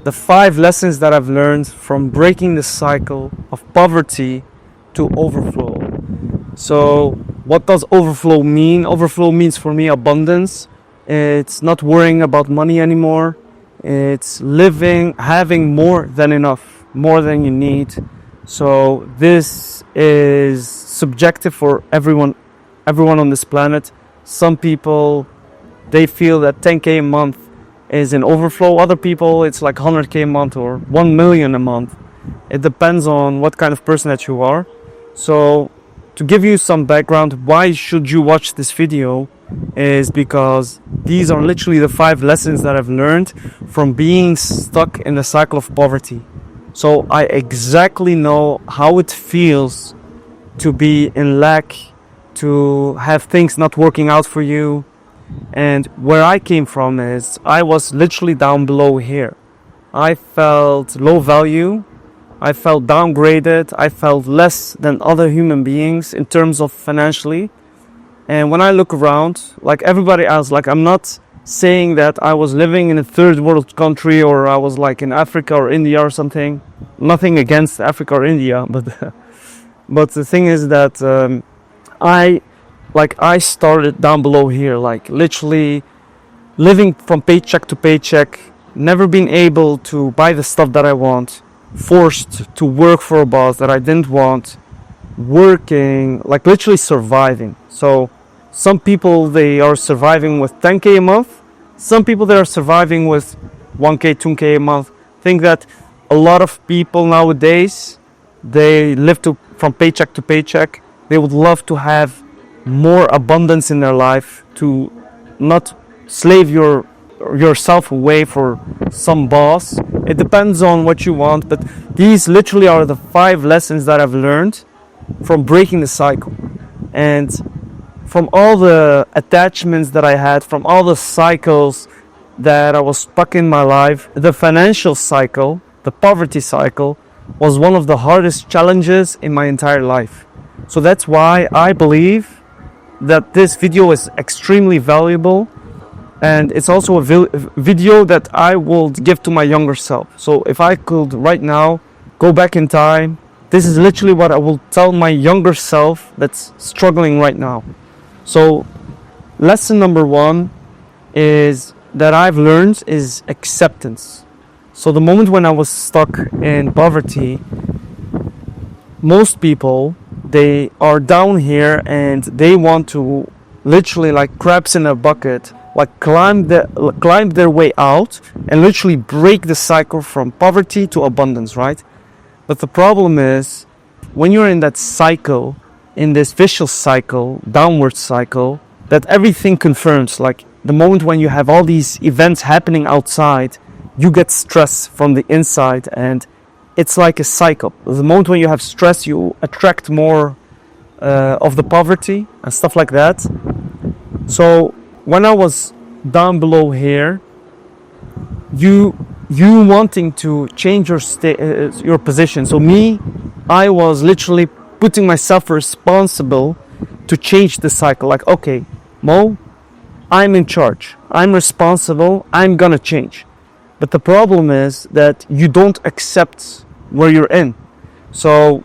the 5 lessons that I've learned from breaking the cycle of poverty to overflow. So what does overflow mean? Overflow means for me abundance. It's not worrying about money anymore. It's having more than enough, more than you need. So this is subjective for everyone on this planet. Some people, they feel that 10K a month is an overflow. Other people, it's like 100K a month or 1 million a month. It depends on what kind of person that you are. So to give you some background, why should you watch this video is because these are literally the 5 lessons that I've learned from being stuck in the cycle of poverty. So I exactly know how it feels to be in lack, to have things not working out for you. And where I came from is I was literally down below here. I felt low value. I felt downgraded. I felt less than other human beings in terms of financially. And when I look around, like everybody else, like I'm not saying that I was living in a third world country or I was like in Africa or India or something. Nothing against Africa or India, but the thing is that I started down below here, like literally living from paycheck to paycheck, never been able to buy the stuff that I want, forced to work for a boss that I didn't want, working, like literally surviving. So some people, they are surviving with 10K a month. Some people, they are surviving with 1K, 2K a month. I think that a lot of people nowadays, they live from paycheck to paycheck. They would love to have more abundance in their life, to not slave yourself away for some boss. It depends on what you want, but these literally are the 5 lessons that I've learned from breaking the cycle. And from all the attachments that I had, from all the cycles that I was stuck in my life, the financial cycle, the poverty cycle, was one of the hardest challenges in my entire life. So that's why I believe that this video is extremely valuable, and it's also a video that I will give to my younger self. So if I could right now go back in time, this is literally what I will tell my younger self that's struggling right now. So lesson number 1 is that I've learned is acceptance. So the moment when I was stuck in poverty, most people, they are down here and they want to literally, like crabs in a bucket, like climb their way out and literally break the cycle from poverty to abundance, right? But the problem is, when you're in that cycle, in this vicious cycle, downward cycle, that everything confirms. Like the moment when you have all these events happening outside, you get stress from the inside, and it's like a cycle. The moment when you have stress, you attract more of the poverty and stuff like that. So when I was down below here, you wanting to change your position. So me, I was literally putting myself responsible to change the cycle. Like, okay, Mo, I'm in charge. I'm responsible. I'm gonna change. But the problem is that you don't accept where you're in. So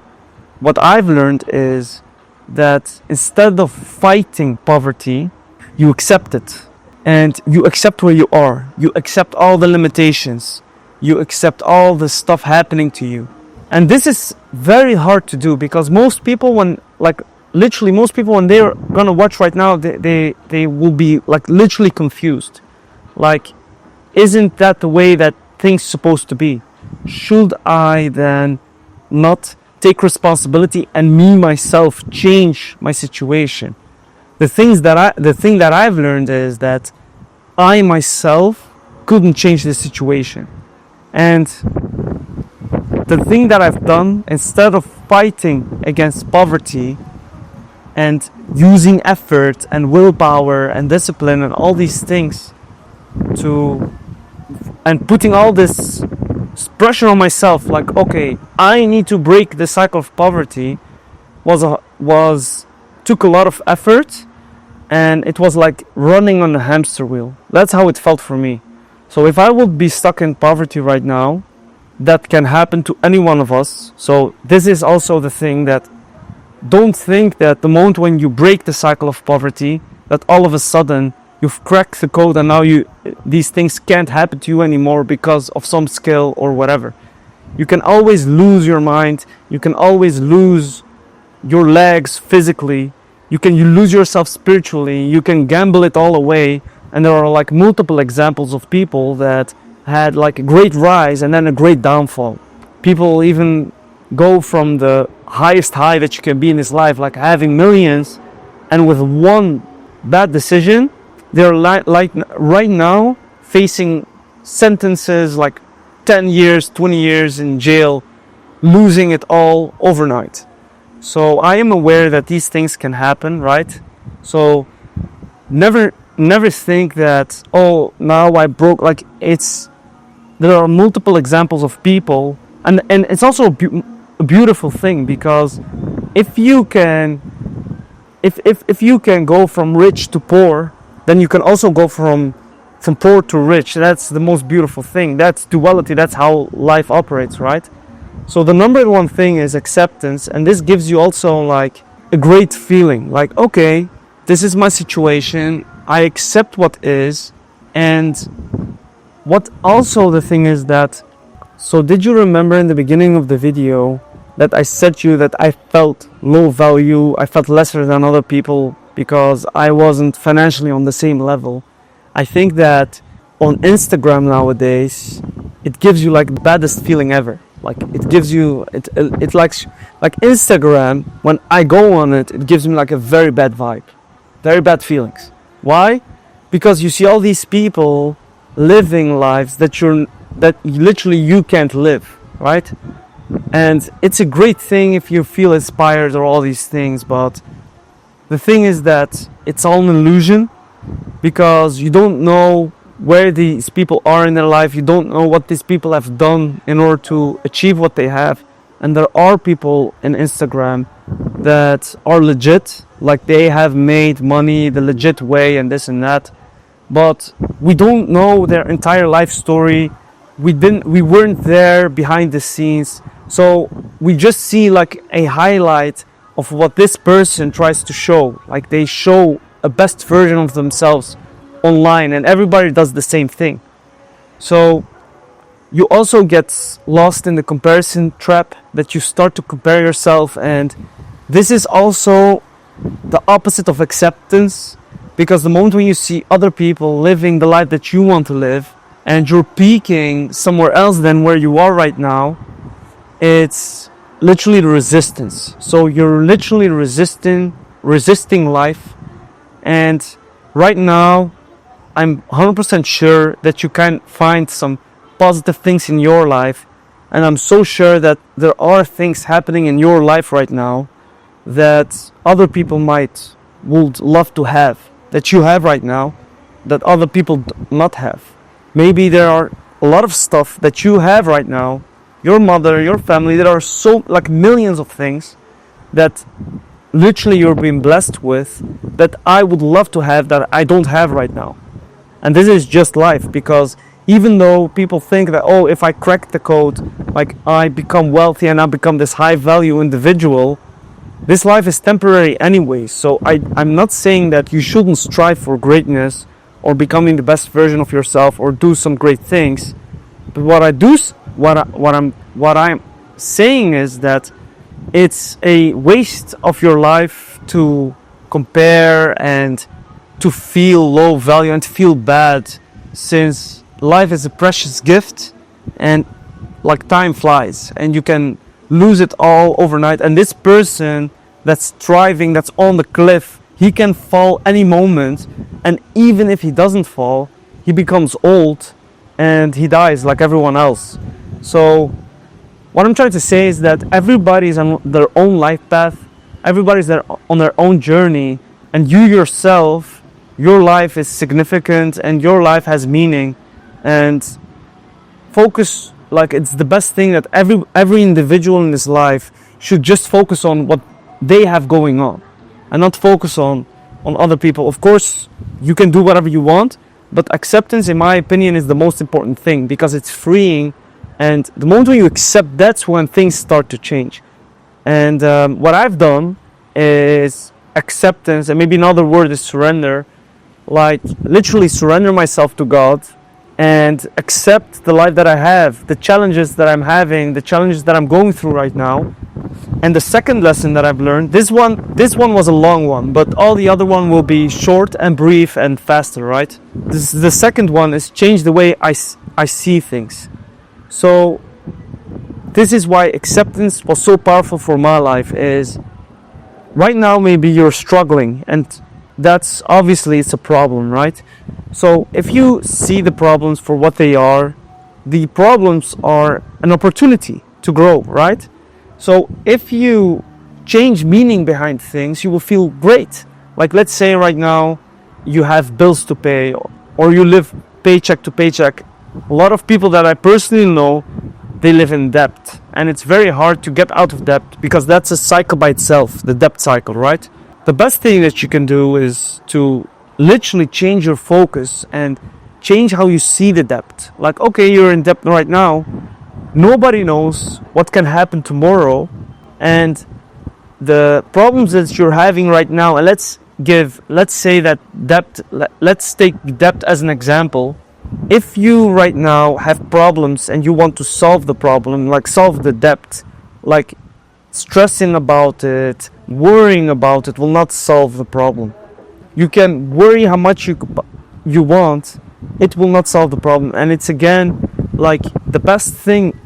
what I've learned is that instead of fighting poverty, you accept it. And you accept where you are. You accept all the limitations. You accept all the stuff happening to you. And this is very hard to do, because most people, when they're gonna watch right now, they will be like literally confused. Like, isn't that the way that things supposed to be? Should I then not take responsibility and me myself change my situation? The thing that I've learned is that I myself couldn't change the situation. And the thing that I've done, instead of fighting against poverty and using effort and willpower and discipline and all these things and putting all this pressure on myself, like, okay, I need to break the cycle of poverty, took a lot of effort, and it was like running on a hamster wheel. That's how it felt for me. So if I would be stuck in poverty right now, that can happen to any one of us. So this is also the thing, that don't think that the moment when you break the cycle of poverty, that all of a sudden you've cracked the code and now these things can't happen to you anymore because of some skill or whatever. You can always lose your mind, you can always lose your legs physically, you lose yourself spiritually, you can gamble it all away. And there are like multiple examples of people that had like a great rise and then a great downfall. People even go from the highest high that you can be in this life, like having millions, and with one bad decision, they're like right now facing sentences like 10 years, 20 years in jail, losing it all overnight. So I am aware that these things can happen, right? So never think that, oh, now I broke. Like, there are multiple examples of people, and it's also a beautiful thing, because if you can go from rich to poor, then you can also go from poor to rich. That's the most beautiful thing. That's duality. That's how life operates, right? So the number one thing is acceptance, and this gives you also like a great feeling, like, okay, this is my situation, I accept what is. And what also the thing is that, so did you remember in the beginning of the video that I said to you that I felt low value, I felt lesser than other people because I wasn't financially on the same level? I think that on Instagram nowadays, it gives you like the baddest feeling ever. Like, it gives you, it like Instagram, when I go on it, it gives me like a very bad vibe, very bad feelings. Why? Because you see all these people living lives that literally you can't live, right? And it's a great thing if you feel inspired or all these things, but the thing is that it's all an illusion, because you don't know where these people are in their life, you don't know what these people have done in order to achieve what they have. And there are people in Instagram that are legit, like they have made money the legit way and this and that, but we don't know their entire life story. We weren't there behind the scenes, so we just see like a highlight of what this person tries to show. Like, they show a best version of themselves online, and everybody does the same thing. So you also get lost in the comparison trap, that you start to compare yourself, and this is also the opposite of acceptance, because the moment when you see other people living the life that you want to live and you're peaking somewhere else than where you are right now, it's literally the resistance. So you're literally resisting life. And right now, I'm 100% sure that you can find some positive things in your life, and I'm so sure that there are things happening in your life right now that other people would love to have, that you have right now, that other people do not have. Maybe there are a lot of stuff that you have right now, your mother, your family, there are so like millions of things that literally you're being blessed with, that I would love to have, that I don't have right now. And this is just life, because even though people think that, oh, if I crack the code, like I become wealthy and I become this high value individual, this life is temporary anyway. So I'm not saying that you shouldn't strive for greatness or becoming the best version of yourself or do some great things. But what I'm saying is that it's a waste of your life to compare and to feel low value and to feel bad, since life is a precious gift, and like time flies and you can lose it all overnight. And this person that's striving, that's on the cliff, he can fall any moment, and even if he doesn't fall, he becomes old and he dies like everyone else. So what I'm trying to say is that everybody's on their own life path, everybody's on their own journey, and you yourself, your life is significant and your life has meaning. And focus, like, it's the best thing that every individual in this life should just focus on what they have going on and not focus on other people. Of course, you can do whatever you want, But acceptance, in my opinion, is the most important thing because it's freeing. And the moment when you accept, that's when things start to change. And what I've done is acceptance, and maybe another word is surrender. Like literally surrender myself to God and accept the life that I have, the challenges that I'm having, the challenges that I'm going through right now. And the second lesson that I've learned, this one was a long one, but all the other one will be short and brief and faster, right? The second one is change the way I see things. So this is why acceptance was so powerful for my life. Is right now maybe you're struggling, and that's obviously it's a problem, right? So if you see the problems for what they are, the problems are an opportunity to grow, right? So if you change meaning behind things, you will feel great. Like let's say right now you have bills to pay, or you live paycheck to paycheck. A lot of people that I personally know, they live in debt, and it's very hard to get out of debt because that's a cycle by itself, the debt cycle, right? The best thing that you can do is to literally change your focus and change how you see the debt. Like, okay, you're in debt right now. Nobody knows what can happen tomorrow, and the problems that you're having right now, and let's say that debt, let's take debt as an example. If you right now have problems and you want to solve the problem, like solve the debt, like stressing about it, worrying about it will not solve the problem. You can worry how much you want, it will not solve the problem. And it's again like the best thing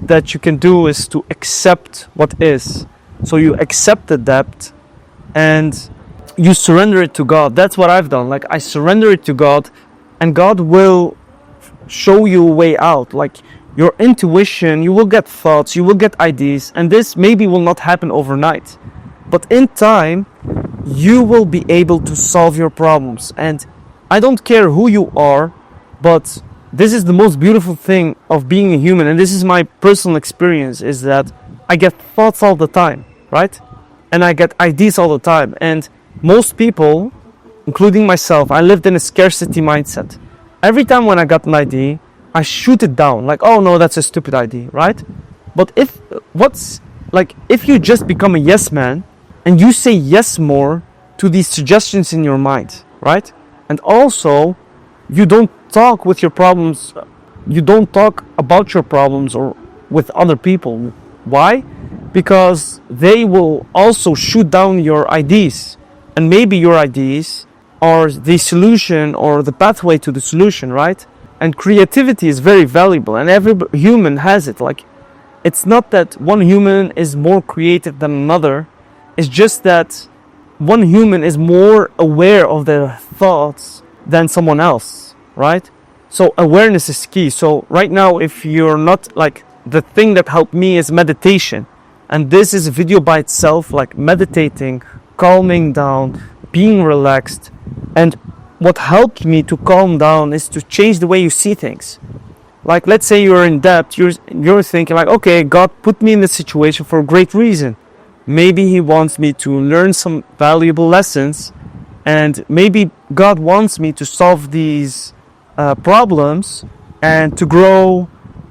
that you can do is to accept what is. So you accept the debt and you surrender it to God. That's what I've done. Like I surrender it to God, and God will show you a way out. Like your intuition, you will get thoughts, you will get ideas, and this maybe will not happen overnight, but in time you will be able to solve your problems. And I don't care who you are, but this is the most beautiful thing of being a human, and this is my personal experience, is that I get thoughts all the time, right? And I get ideas all the time. And most people, including myself, I lived in a scarcity mindset. Every time when I got an idea, I shoot it down, like, oh no, that's a stupid idea, right? But if you just become a yes man and you say yes more to these suggestions in your mind, right? And also you don't talk with your problems, you don't talk about your problems or with other people. Why? Because they will also shoot down your ideas, and maybe your ideas are the solution or the pathway to the solution, right? And creativity is very valuable, and every human has it. Like, it's not that one human is more creative than another, it's just that one human is more aware of their thoughts than someone else, right? So awareness is key. So right now, if you're not, like, the thing that helped me is meditation, and this is a video by itself, like meditating, calming down, being relaxed. And what helped me to calm down is to change the way you see things. Like, let's say you're in debt, you're thinking like, okay, God put me in this situation for a great reason. Maybe He wants me to learn some valuable lessons, and maybe God wants me to solve these problems and to grow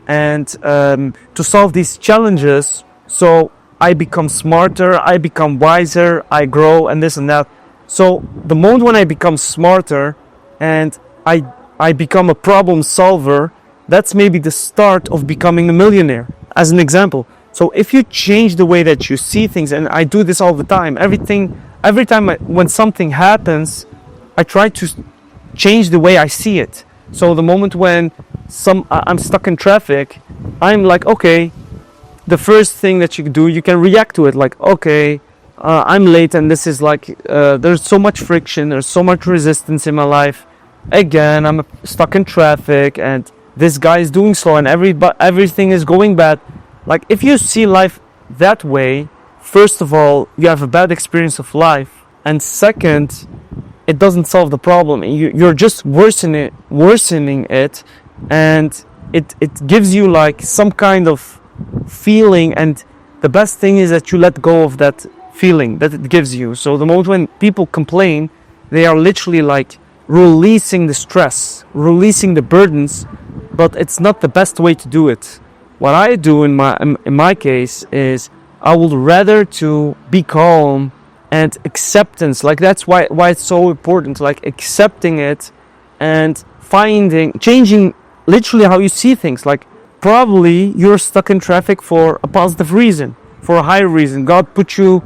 and to solve these challenges. So I become smarter, I become wiser, I grow, and this and that. So the moment when I become smarter and I become a problem solver, that's maybe the start of becoming a millionaire, as an example. So if you change the way that you see things, and I do this all the time, every time when something happens, I try to change the way I see it. So the moment when I'm stuck in traffic, I'm like, okay, the first thing that you can do, you can react to it like, okay, I'm late, and this is like, there's so much friction, there's so much resistance in my life. Again, I'm stuck in traffic, and this guy is doing slow, and everything is going bad. Like, if you see life that way, first of all, you have a bad experience of life, and second, it doesn't solve the problem. You're just worsening it, and it gives you like some kind of feeling, and the best thing is that you let go of that feeling that it gives you. So the moment when people complain, they are literally like releasing the stress, releasing the burdens, but it's not the best way to do it. What I do in my case is I would rather to be calm and acceptance. Like that's why it's so important. Like accepting it and changing literally how you see things. Like probably you're stuck in traffic for a positive reason, for a higher reason. God put you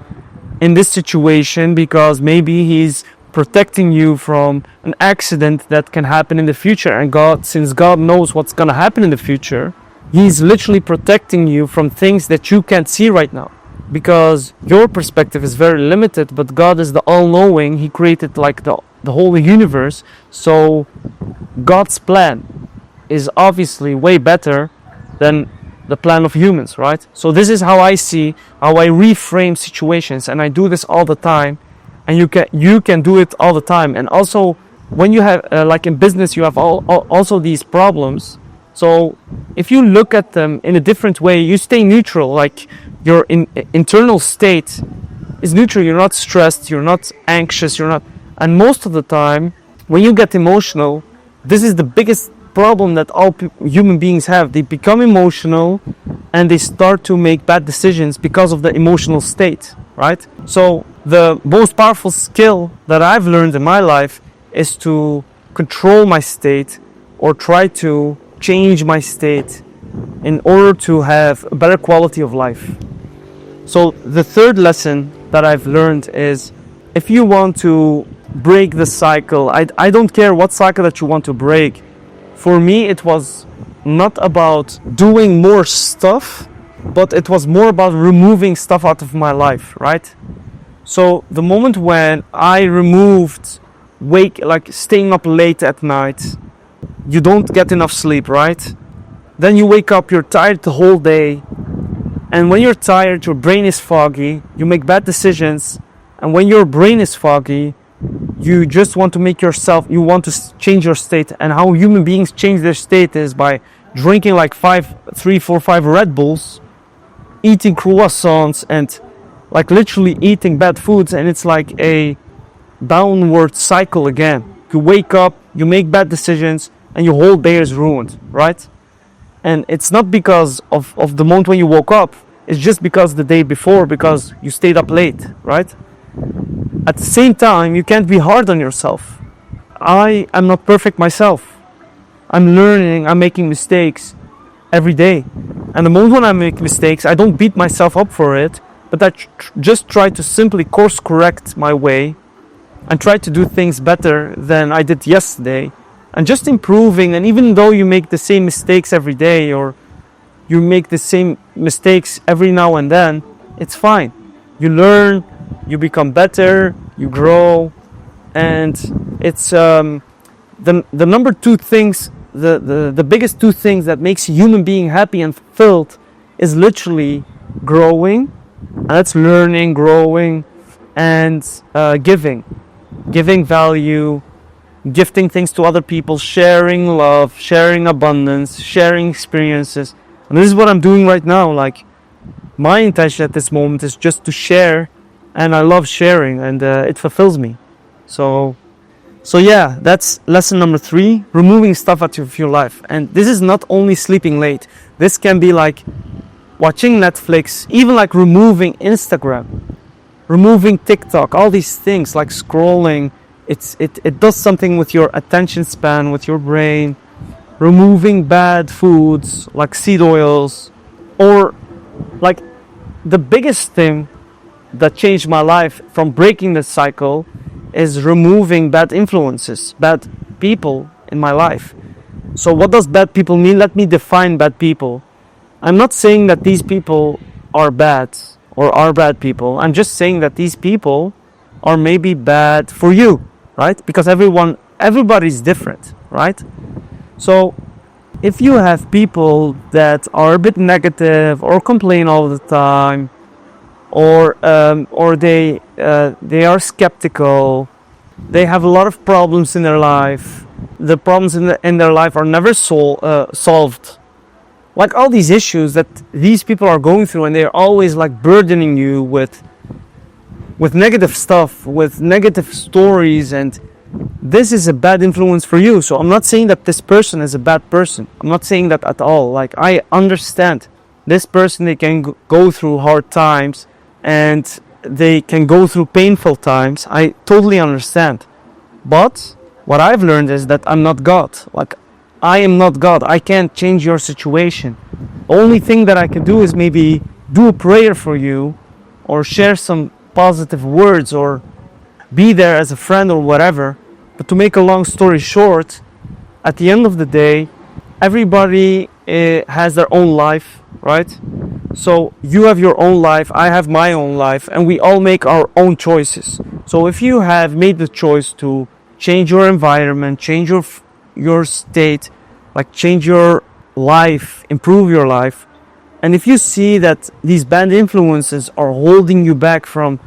in this situation because maybe He's protecting you from an accident that can happen in the future. And since God knows what's gonna happen in the future, He's literally protecting you from things that you can't see right now, because your perspective is very limited, but God is the all-knowing. He created like the whole universe. So God's plan is obviously way better than the plan of humans, right? So this is how I reframe situations, and I do this all the time. And you can do it all the time. And also when you have like in business, you have also these problems. So if you look at them in a different way, you stay neutral. Like your internal state is neutral. You're not stressed, you're not anxious, and most of the time when you get emotional, this is the biggest problem that all human beings have. They become emotional and they start to make bad decisions because of the emotional state, right? So the most powerful skill that I've learned in my life is to control my state, or try to change my state in order to have a better quality of life. So the third lesson that I've learned is, if you want to break the cycle, I don't care what cycle that you want to break. For me, it was not about doing more stuff, but it was more about removing stuff out of my life, right? So the moment when I removed staying up late at night, you don't get enough sleep, right? Then you wake up, you're tired the whole day. And when you're tired, your brain is foggy, you make bad decisions. And when your brain is foggy, you just want to you want to change your state. And how human beings change their state is by drinking like 3, 4, 5 Red Bulls, eating croissants, and like literally eating bad foods. And it's like a downward cycle again. You wake up, you make bad decisions, and your whole day is ruined, right? And it's not because of the moment when you woke up, it's just because the day before, because you stayed up late, right? At the same time, you can't be hard on yourself. I am not perfect myself. I'm learning, I'm making mistakes every day. And the moment when I make mistakes, I don't beat myself up for it, but I just try to simply course correct my way and try to do things better than I did yesterday. And just improving. And even though you make the same mistakes every day, or you make the same mistakes every now and then, it's fine. You learn, you become better, you grow. And it's the number two things, the biggest two things that makes a human being happy and fulfilled is literally growing. And that's learning, growing, and giving value, gifting things to other people, sharing love, sharing abundance, sharing experiences. And this is what I'm doing right now. Like, my intention at this moment is just to share, and I love sharing, and it fulfills me. So yeah, that's lesson number 3, removing stuff out of your life. And this is not only sleeping late. This can be like watching Netflix, even like removing Instagram, removing TikTok, all these things like scrolling. It does something with your attention span, with your brain. Removing bad foods like seed oils, or like the biggest thing that changed my life from breaking the cycle is removing bad influences, bad people in my life. So what does bad people mean? Let me define bad people. I'm not saying that these people are bad or are bad people. I'm just saying that these people are maybe bad for you, right? Because everybody's different, right? So if you have people that are a bit negative or complain all the time, or they are skeptical, they have a lot of problems in their life, the problems in their life are never solved, like all these issues that these people are going through, and they're always like burdening you with negative stuff, with negative stories, and this is a bad influence for you. So I'm not saying that this person is a bad person. I'm not saying that at all. Like, I understand this person, they can go through hard times and they can go through painful times. I totally understand. But what I've learned is that I'm not God. Like, I am not God. I can't change your situation. The only thing that I can do is maybe do a prayer for you, or share some positive words, or be there as a friend or whatever. But to make a long story short, at the end of the day, everybody has their own life, right? So you have your own life, I have my own life, and we all make our own choices. So if you have made the choice to change your environment, change your state, like change your life, improve your life, and if you see that these bad influences are holding you back from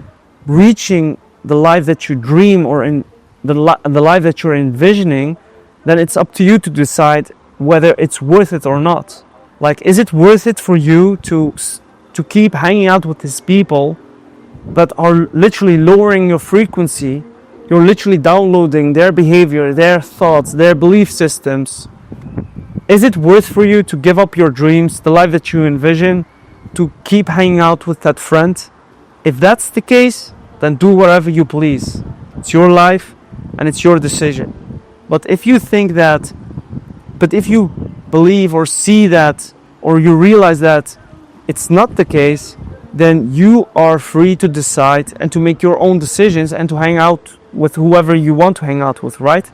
reaching the life that you dream, or in the life that you're envisioning, then it's up to you to decide whether it's worth it or not. Like, is it worth it for you to keep hanging out with these people that are literally lowering your frequency? You're literally downloading their behavior, their thoughts, their belief systems. Is it worth for you to give up your dreams, the life that you envision, to keep hanging out with that friend? If that's the case, then do whatever you please. It's your life and it's your decision. But if you believe or see that, or you realize that it's not the case, then you are free to decide and to make your own decisions and to hang out with whoever you want to hang out with, right?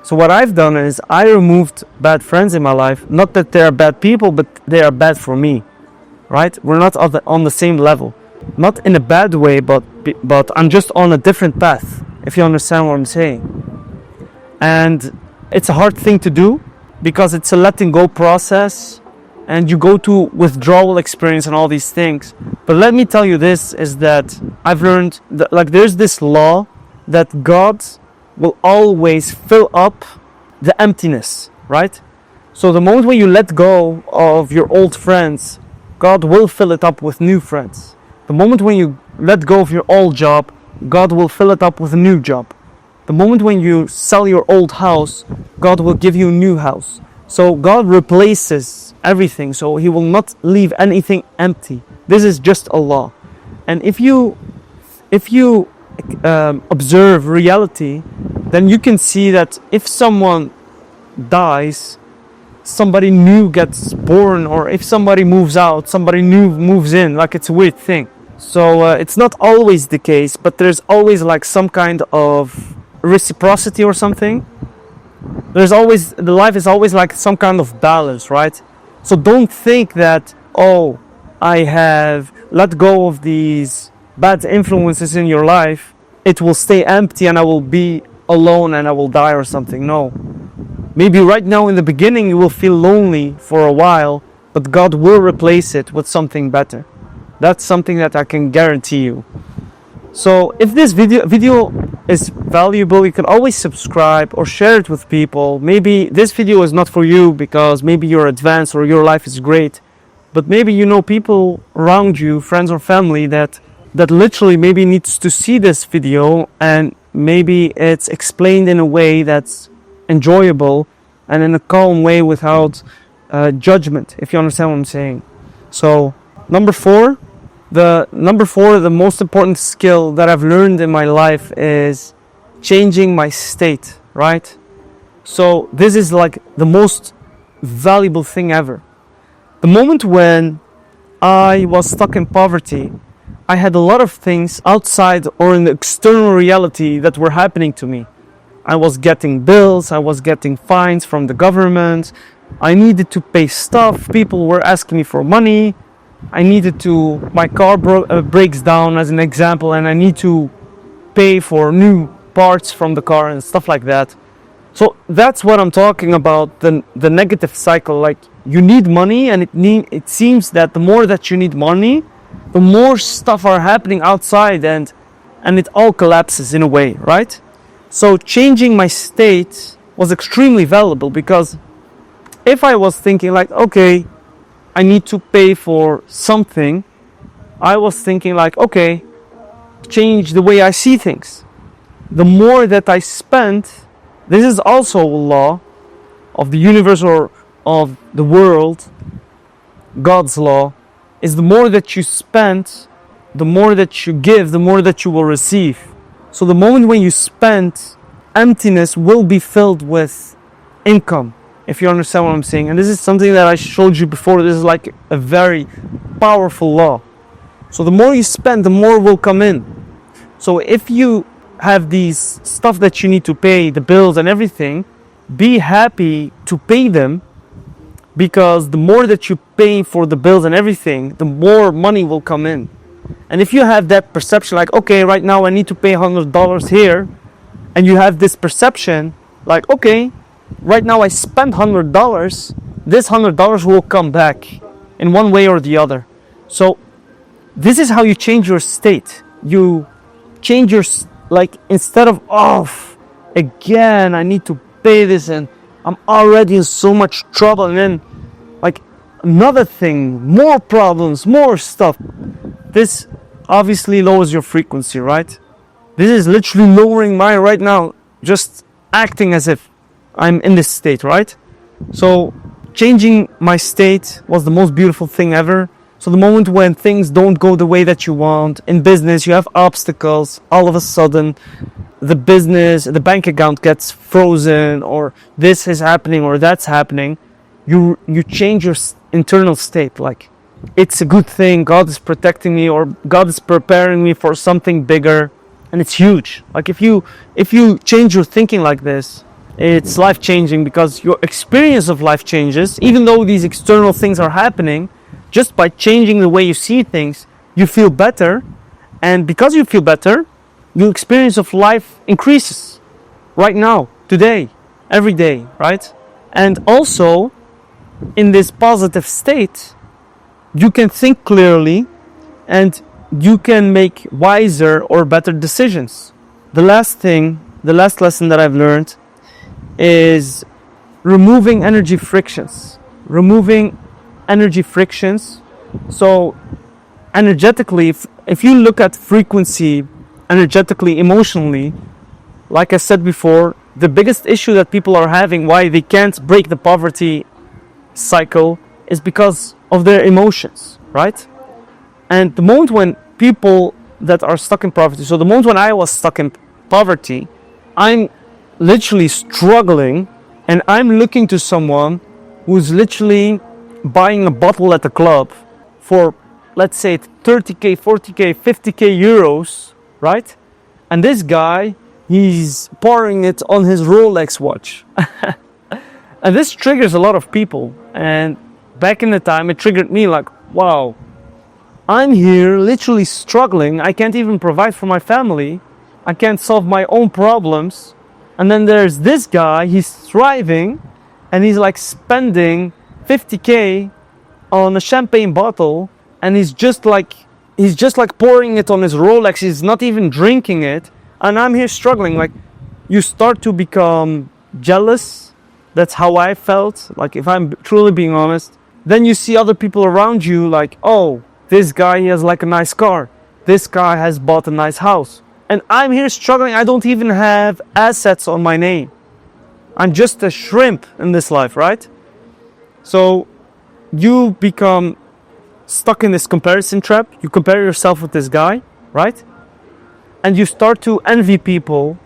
So what I've done is I removed bad friends in my life. Not that they're bad people, but they are bad for me, right? We're not on the same level. Not in a bad way, but I'm just on a different path, if you understand what I'm saying. And it's a hard thing to do, because it's a letting go process, and you go to withdrawal experience and all these things. But let me tell you this, is that I've learned that, like, there's this law that God will always fill up the emptiness, right? So the moment when you let go of your old friends, God will fill it up with new friends. The moment when you let go of your old job, God will fill it up with a new job. The moment when you sell your old house, God will give you a new house. So God replaces everything, so He will not leave anything empty. This is just a law. And if you observe reality, then you can see that if someone dies, somebody new gets born, or if somebody moves out, somebody new moves in. Like, it's a weird thing. So it's not always the case, but there's always like some kind of reciprocity or something. The life is always like some kind of balance, right? So don't think that, oh, I have let go of these bad influences in your life, it will stay empty and I will be alone and I will die or something. No. Maybe right now in the beginning you will feel lonely for a while, but God will replace it with something better. That's something that I can guarantee you. So if this video is valuable, you can always subscribe or share it with people. Maybe this video is not for you because maybe you're advanced or your life is great, but maybe you know people around you, friends or family, that literally maybe needs to see this video, and maybe it's explained in a way that's enjoyable and in a calm way without judgment, if you understand what I'm saying. So number four, the most important skill that I've learned in my life is changing my state, right? So this is like the most valuable thing ever. The moment when I was stuck in poverty, I had a lot of things outside or in the external reality that were happening to me. I was getting bills, I was getting fines from the government, I needed to pay stuff, people were asking me for money, my car breaks down as an example, and I need to pay for new parts from the car and stuff like that. So that's what I'm talking about, the negative cycle. Like, you need money, and it seems that the more that you need money, the more stuff are happening outside, and it all collapses in a way, right? So changing my state was extremely valuable, because if I was thinking like, okay, I need to pay for something, I was thinking like, okay, change the way I see things. the more that I spend, this is also a law of the universe or of the world, God's law, is the more that you spend, the more that you give, the more that you will receive. So the moment when you spend, emptiness will be filled with income, if you understand what I'm saying. And this is something that I showed you before. This is like a very powerful law. So the more you spend, the more will come in. So if you have these stuff that you need to pay, the bills and everything, be happy to pay them, because the more that you pay for the bills and everything, the more money will come in. And if you have that perception, like, okay, right now I need to pay $100 here, and you have this perception, like, okay, right now I spent $100, this $100 will come back in one way or the other. So this is how you change your state. You change your, like, instead of, oh, again, I need to pay this and I'm already in so much trouble, and then like another thing, more problems, more stuff. This obviously lowers your frequency, right? This is literally lowering mine right now, just acting as if I'm in this state, right? So changing my state was the most beautiful thing ever. So the moment when things don't go the way that you want, in business you have obstacles, all of a sudden the business, the bank account gets frozen, or this is happening or that's happening, you change your internal state. Like, it's a good thing, God is protecting me, or God is preparing me for something bigger, and it's huge. Like, if you change your thinking like this, it's life changing, because your experience of life changes. Even though these external things are happening, just by changing the way you see things, you feel better, and because you feel better, your experience of life increases right now, today, every day, right? And also, in this positive state, you can think clearly and you can make wiser or better decisions. The last lesson that I've learned is removing energy frictions. So energetically, if you look at frequency, energetically, emotionally, like I said before, the biggest issue that people are having, why they can't break the poverty cycle, is because of their emotions, right? And the moment when people that are stuck in poverty, so the moment when I was stuck in poverty, I'm literally struggling, and I'm looking to someone who's literally buying a bottle at the club for, let's say, 30k, 40k, 50k euros, right? And this guy, he's pouring it on his Rolex watch. And this triggers a lot of people. And back in the time, it triggered me, like, wow, I'm here literally struggling. I can't even provide for my family. I can't solve my own problems. And then there's this guy, he's thriving, and he's like spending 50k on a champagne bottle, and he's just like pouring it on his Rolex. He's not even drinking it, and I'm here struggling. Like, you start to become jealous. That's how I felt, like, if I'm truly being honest. Then you see other people around you, like, oh, this guy, he has like a nice car, this guy has bought a nice house, and I'm here struggling. I don't even have assets on my name. I'm just a shrimp in this life, right? So you become stuck in this comparison trap. You compare yourself with this guy, right? And you start to envy people.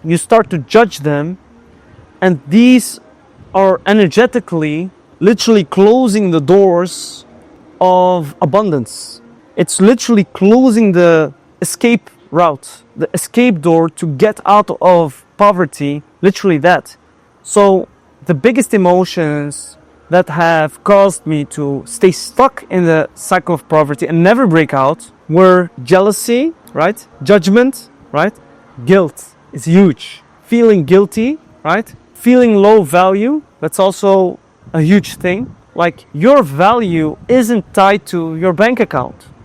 You start to judge them. And these are energetically, literally closing the doors of abundance. It's literally closing the escape route, the escape door to get out of poverty, literally that. So the biggest emotions that have caused me to stay stuck in the cycle of poverty and never break out were jealousy, right? Judgment, right? Guilt is huge. Feeling guilty, right? Feeling low value, that's also a huge thing. Like, your value isn't tied to your bank account.